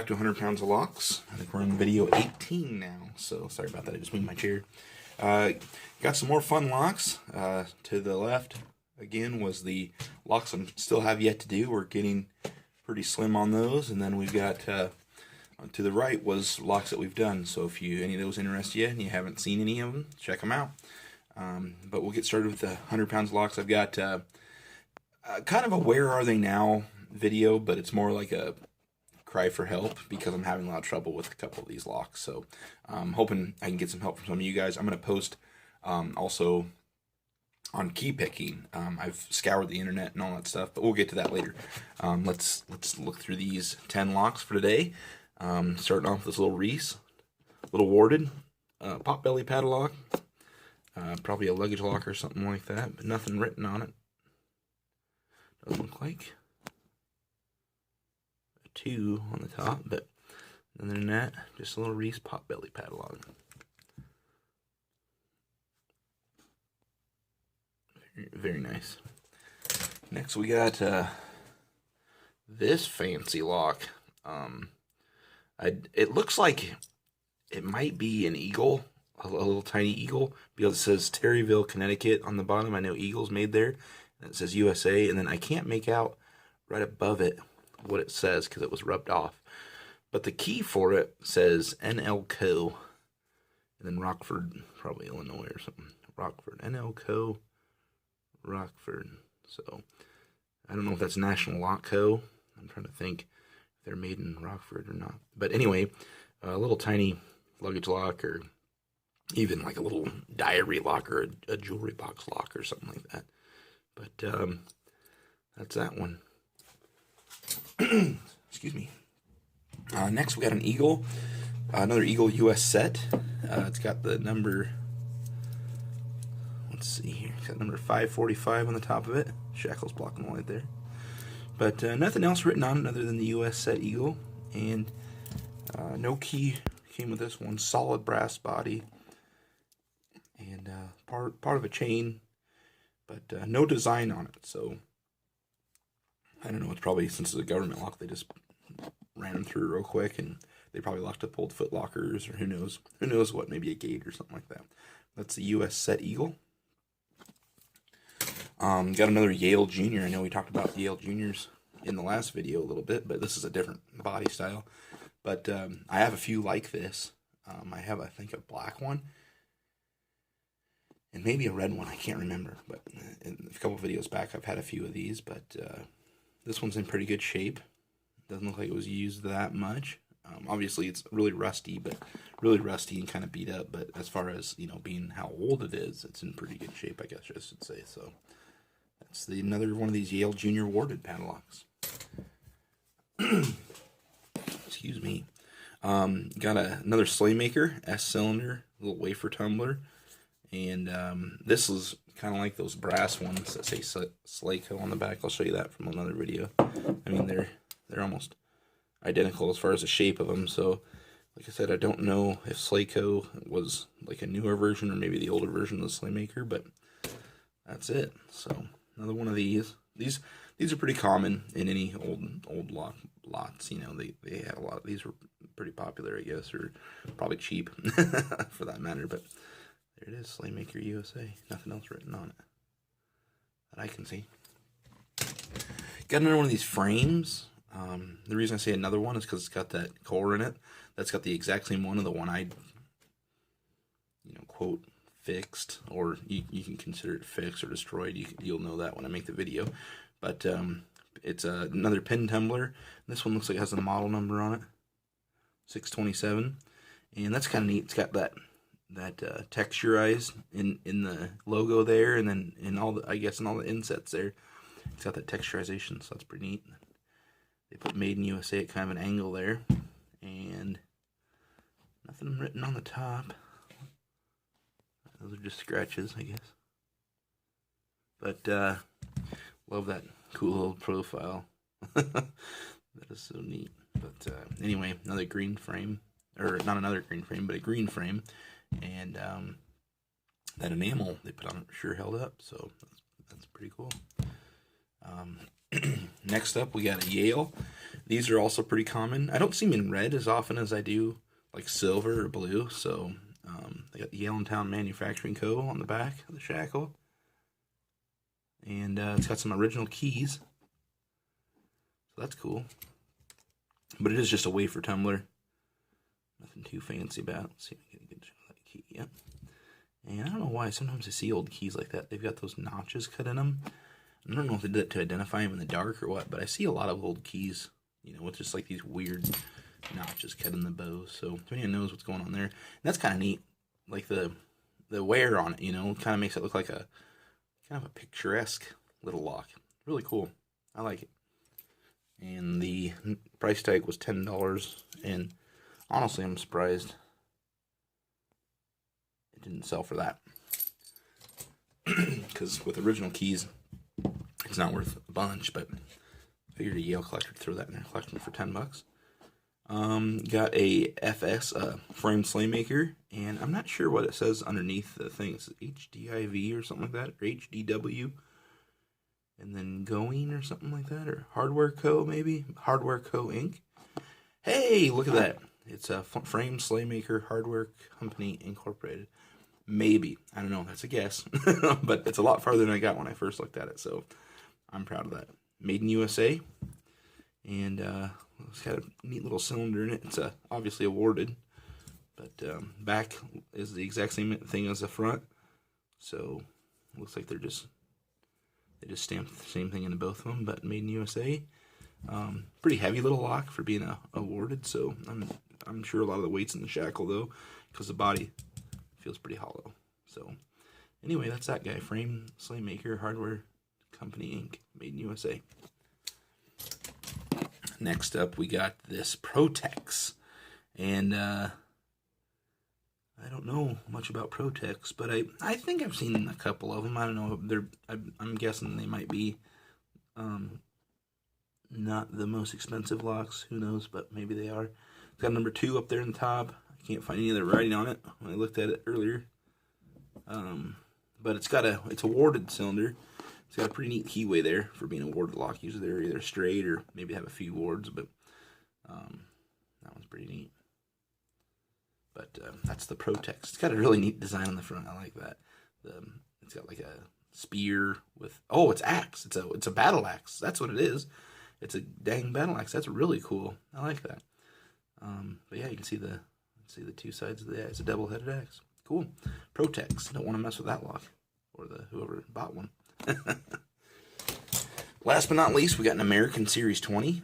back to 100 pounds of locks. I think we're on video 18 now, so sorry about that, I just moved my chair. Got some more fun locks. To the left, again, was the locks I still have yet to do. We're getting pretty slim on those, and then we've got, to the right was locks that we've done, so if any of those interest you and you haven't seen any of them, check them out. But we'll get started with the 100 pounds locks. I've got kind of a where are they now video, but it's more like a cry for help because I'm having a lot of trouble with a couple of these locks. So I'm hoping I can get some help from some of you guys. I'm going to post also on key picking. I've scoured the internet and all that stuff, but we'll get to that later. Let's look through these 10 locks for today. Starting off with this little Reese, little warded pot belly padlock. Probably a luggage lock or something like that, but nothing written on it. Doesn't look like. 2 on the top, but other than that, just a little Reese pot belly padlock. Very, very nice. Next we got this fancy lock. It looks like it might be an eagle, a little tiny eagle, because it says Terryville, Connecticut on the bottom. I know Eagle's made there, and it says USA, and then I can't make out right above it what it says because it was rubbed off. But the key for it says NL Co. And then Rockford, probably Illinois or something. Rockford, NL Co. Rockford. So I don't know if that's National Lock Co. I'm trying to think if they're made in Rockford or not. But anyway, a little tiny luggage lock, or even like a little diary lock, or a jewelry box lock or something like that. But that's that one. Excuse me. Next we got an Eagle, another Eagle US set. It's got the number, let's see here, it's got number 545 on the top of it. Shackles blocking the light there. But nothing else written on it other than the US set Eagle. And no key came with this one. Solid brass body. And part of a chain, but no design on it. So I don't know, it's probably, since it's a government lock, they just ran them through real quick, and they probably locked up old foot lockers, or who knows what, maybe a gate or something like that. That's the US set Eagle. Got another Yale Junior. I know we talked about Yale Juniors in the last video a little bit, but this is a different body style. But I have a few like this. I have, I think, a black one, and maybe a red one, I can't remember. But in a couple videos back, I've had a few of these, but this one's in pretty good shape. Doesn't look like it was used that much. Obviously, it's really rusty, and kind of beat up. But as far as, you know, being how old it is, it's in pretty good shape, I guess I should say. So that's another one of these Yale Junior warded padlocks. Excuse me. Got another Slymaker S-cylinder, little wafer tumbler, and this is kind of like those brass ones that say Slymaker on the back. I'll show you that from another video. I mean, they're almost identical as far as the shape of them. So, like I said, I don't know if Slymaker was like a newer version or maybe the older version of the Slymaker, but that's it. So, another one of these. These are pretty common in any old lots. You know, they had a lot of these. Were pretty popular, I guess, or probably cheap for that matter. But there it is, Slymaker USA. Nothing else written on it that I can see. Got another one of these frames. The reason I say another one is because it's got that core in it. That's got the exact same one of the one I, quote, fixed, or you can consider it fixed or destroyed. You'll know that when I make the video. But it's another pin tumbler. This one looks like it has a model number on it, 627, and that's kind of neat. It's got that texturized in the logo there, and then in all the, I guess, in all the insets there, it's got that texturization, so that's pretty neat. They put Made in USA at kind of an angle there, and nothing written on the top. Those are just scratches, I guess. But love that cool little profile. That is so neat. But anyway, another green frame, or not another green frame, but a green frame, and that enamel they put on it sure held up. So that's pretty cool. Next up, we got a Yale. These are also pretty common. I don't see them in red as often as I do like silver or blue. So they got the Yale Town Manufacturing Co. on the back of the shackle. And it's got some original keys. So that's cool. But it is just a wafer tumbler. Nothing too fancy about it. Let's see if I can get a good shot of that key. Yep. And I don't know why. Sometimes I see old keys like that. They've got those notches cut in them. I don't know if they did it to identify them in the dark or what, but I see a lot of old keys, you know, with just like these weird notches cut in the bows. So if anyone knows what's going on there, and that's kind of neat. Like the wear on it, you know, kind of makes it look like a kind of a picturesque little lock. Really cool. I like it. And the price tag was $10, and honestly, I'm surprised it didn't sell for that. Because with original keys, it's not worth a bunch, but I figured a Yale collector would throw that in their collection for $10. Got a FS frame Slymaker, and I'm not sure what it says underneath the thing. It's HDIV or something like that, or HDW, and then Going or something like that, or Hardware Co. maybe, Hardware Co. Inc. Hey, look at that! It's a frame Slymaker Hardware Company Incorporated. Maybe, I don't know. That's a guess, but it's a lot farther than I got when I first looked at it. So I'm proud of that. Made in USA, and it's got a neat little cylinder in it. It's obviously awarded, but back is the exact same thing as the front. So looks like they just stamped the same thing into both of them, but made in USA. Pretty heavy little lock for being awarded. So I'm sure a lot of the weight's in the shackle though, because the body feels pretty hollow. So anyway, that's that guy. Frame Slymaker Hardware Company Inc. Made in USA. Next up, we got this Protex, and I don't know much about Protex, but I think I've seen a couple of them. I don't know. I'm guessing they might be not the most expensive locks. Who knows? But maybe they are. It's got number 2 up there in the top. I can't find any other writing on it when I looked at it earlier. But it's a warded cylinder. It's got a pretty neat keyway there for being a warded lock. Usually they're either straight or maybe have a few wards, but that one's pretty neat. But that's the Protex. It's got a really neat design on the front. I like that. It's got like a spear with it's axe. It's a battle axe. That's what it is. It's a dang battle axe. That's really cool. I like that. But yeah, you can see the two sides of the axe. It's a double-headed axe. Cool. Protex. Don't want to mess with that lock or whoever bought one. Last but not least, we got an American Series 20.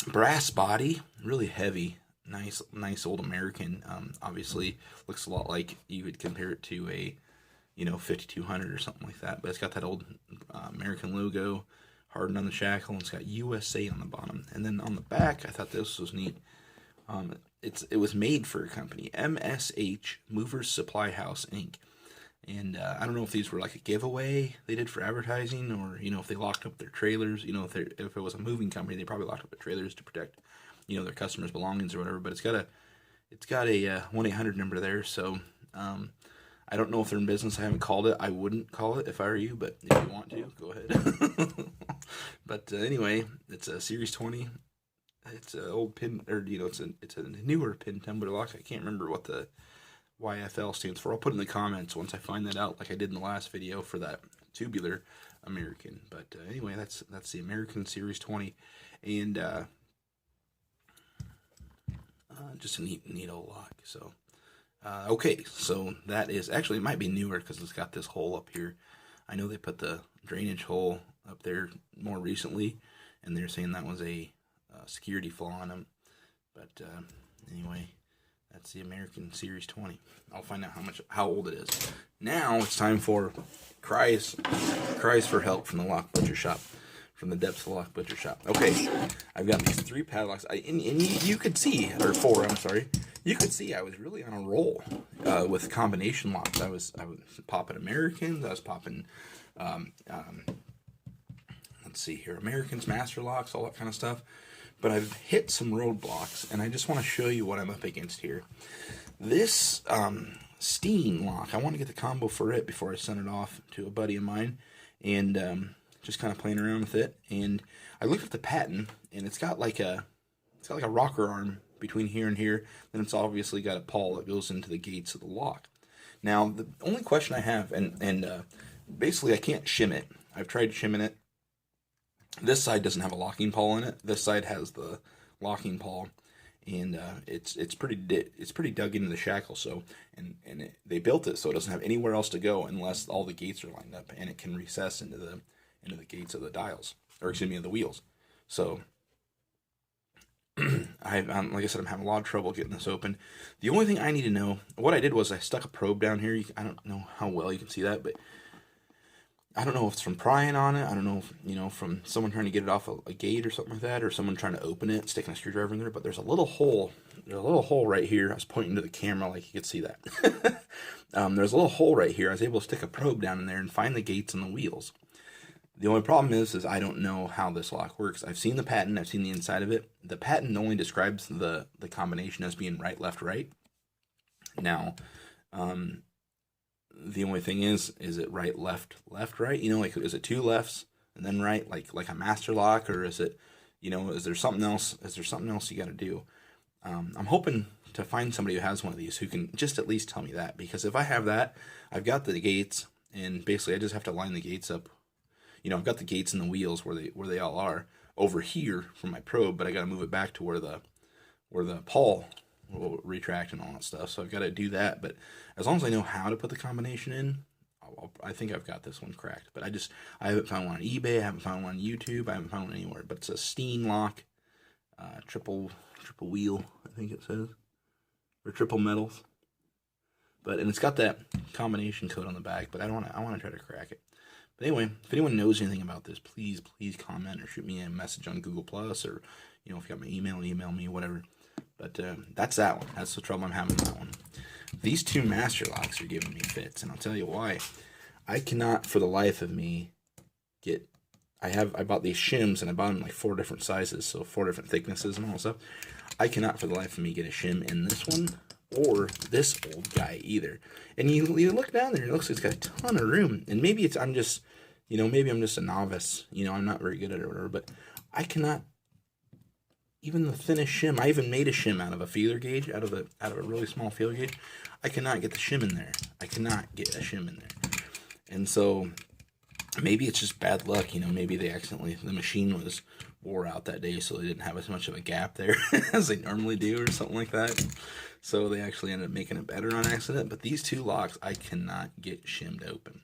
Brass body, really heavy, nice old American. Obviously looks a lot like you would compare it to a 5200 or something like that, but it's got that old American logo hardened on the shackle, and it's got USA on the bottom. And then on the back, I thought this was neat. It was made for a company, MSH Movers Supply House Inc. And I don't know if these were like a giveaway they did for advertising, or if they locked up their trailers. If it was a moving company, they probably locked up their trailers to protect their customers' belongings or whatever. But it's got a 1-800 number there. So I don't know if they're in business. I haven't called it. I wouldn't call it if I were you, but if you want to, go ahead. But anyway, it's a Series 20. It's an old pin, or it's a newer pin tumbler lock. I can't remember what the YFL stands for. I'll put it in the comments once I find that out, like I did in the last video for that tubular American. But anyway, that's the American Series 20, and just a neat old lock. So okay, so that is actually, it might be newer because it's got this hole up here. I know they put the drainage hole up there more recently, and they're saying that was a security flaw on them. But anyway, that's the American Series 20. I'll find out how old it is. Now it's time for cries for help from the lock butcher shop, from the depths of the lock butcher shop. Okay, I've got these 3 padlocks. And you could see, or 4, I'm sorry. You could see I was really on a roll with combination locks. I was popping Americans. I was popping, let's see here, Americans, master locks, all that kind of stuff. But I've hit some roadblocks, and I just want to show you what I'm up against here. This Steen lock, I want to get the combo for it before I send it off to a buddy of mine. And just kind of playing around with it, and I looked at the patent, and it's got like a rocker arm between here and here. Then it's obviously got a pawl that goes into the gates of the lock. Now the only question I have, and basically I can't shim it. I've tried shimming it. This side doesn't have a locking pawl in it. This side has the locking pawl, and it's pretty dug into the shackle. So they built it so it doesn't have anywhere else to go unless all the gates are lined up, and it can recess into the gates of the dials, or excuse me, of the wheels. So like I said, I'm having a lot of trouble getting this open. The only thing I need to know, what I did was I stuck a probe down here. I don't know how well you can see that, but I don't know if it's from prying on it. I don't know if, from someone trying to get it off a gate or something like that, or someone trying to open it, sticking a screwdriver in there. But there's a little hole. There's a little hole right here. I was pointing to the camera like you could see that. There's a little hole right here. I was able to stick a probe down in there and find the gates and the wheels. The only problem is I don't know how this lock works. I've seen the patent. I've seen the inside of it. The patent only describes the combination as being right, left, right. Now, the only thing is it right, left, left, right? Like, is it two lefts and then right, like a master lock, or is it, is there something else? Is there something else you got to do? I'm hoping to find somebody who has one of these who can just at least tell me that, because if I have that, I've got the gates, and basically I just have to line the gates up. I've got the gates and the wheels where they all are over here from my probe, but I got to move it back to where the pawl will retract and all that stuff. So I've got to do that. But as long as I know how to put the combination in, I think I've got this one cracked. But I haven't found one on eBay. I haven't found one on YouTube. I haven't found one anywhere. But it's a Steen lock, triple wheel, I think it says, or triple metals. And it's got that combination code on the back. But I want to try to crack it. But anyway, if anyone knows anything about this, please comment or shoot me a message on Google Plus, or if you got my email me, whatever. But that's that one. That's the trouble I'm having with that one. These two master locks are giving me fits, and I'll tell you why. I cannot, for the life of me, get. I bought these shims, and I bought them like 4 different sizes, so 4 different thicknesses and all that stuff. I cannot, for the life of me, get a shim in this one or this old guy either. And you look down there, it looks like it's got a ton of room. And maybe I'm just a novice. I'm not very good at it or whatever. But I cannot. Even the thinnest shim, I even made a shim out of a feeler gauge, out of a really small feeler gauge. I cannot get the shim in there. I cannot get a shim in there. And so maybe it's just bad luck. Maybe the machine was wore out that day, so they didn't have as much of a gap there as they normally do, or something like that. So they actually ended up making it better on accident. But these two locks, I cannot get shimmed open.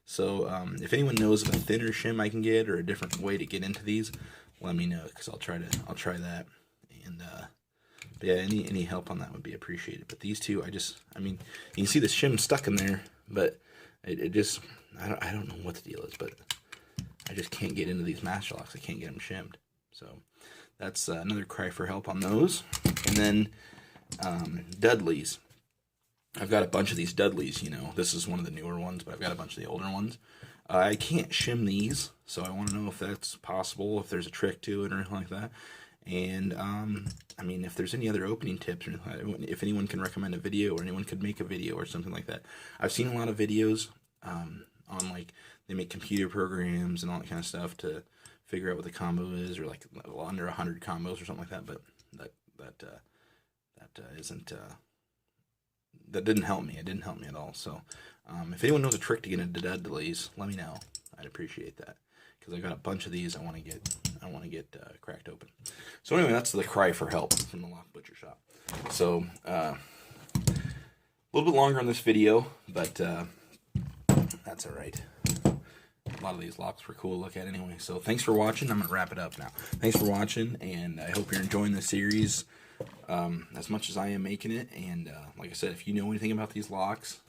So if anyone knows of a thinner shim I can get, or a different way to get into these, let me know, because I'll try that. And but yeah, any help on that would be appreciated. But these two, you can see the shim stuck in there, but it just, I don't know what the deal is, but I just can't get into these master locks. I can't get them shimmed. So that's another cry for help on those. And then Dudleys. I've got a bunch of these Dudleys. This is one of the newer ones, but I've got a bunch of the older ones. I can't shim these, so I want to know if that's possible, if there's a trick to it or anything like that. And, if there's any other opening tips, or if anyone can recommend a video, or anyone could make a video or something like that. I've seen a lot of videos on, they make computer programs and all that kind of stuff to figure out what the combo is, or under 100 combos or something like that, but that didn't help me. It didn't help me at all. So if anyone knows a trick to get into Dudleys, let me know. I'd appreciate that, because I've got a bunch of these I want to get cracked open. So anyway, that's the cry for help from the Lock Butcher Shop. So a little bit longer on this video, but that's all right. A lot of these locks were cool to look at anyway. So thanks for watching. I'm going to wrap it up now. Thanks for watching, and I hope you're enjoying the series as much as I am making it. And like I said, if you know anything about these locks,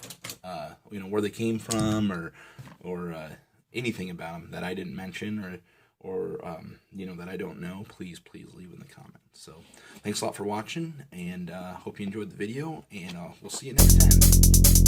where they came from, or anything about them that I didn't mention, or that I don't know, please leave in the comments. So thanks a lot for watching, and hope you enjoyed the video, and we'll see you next time.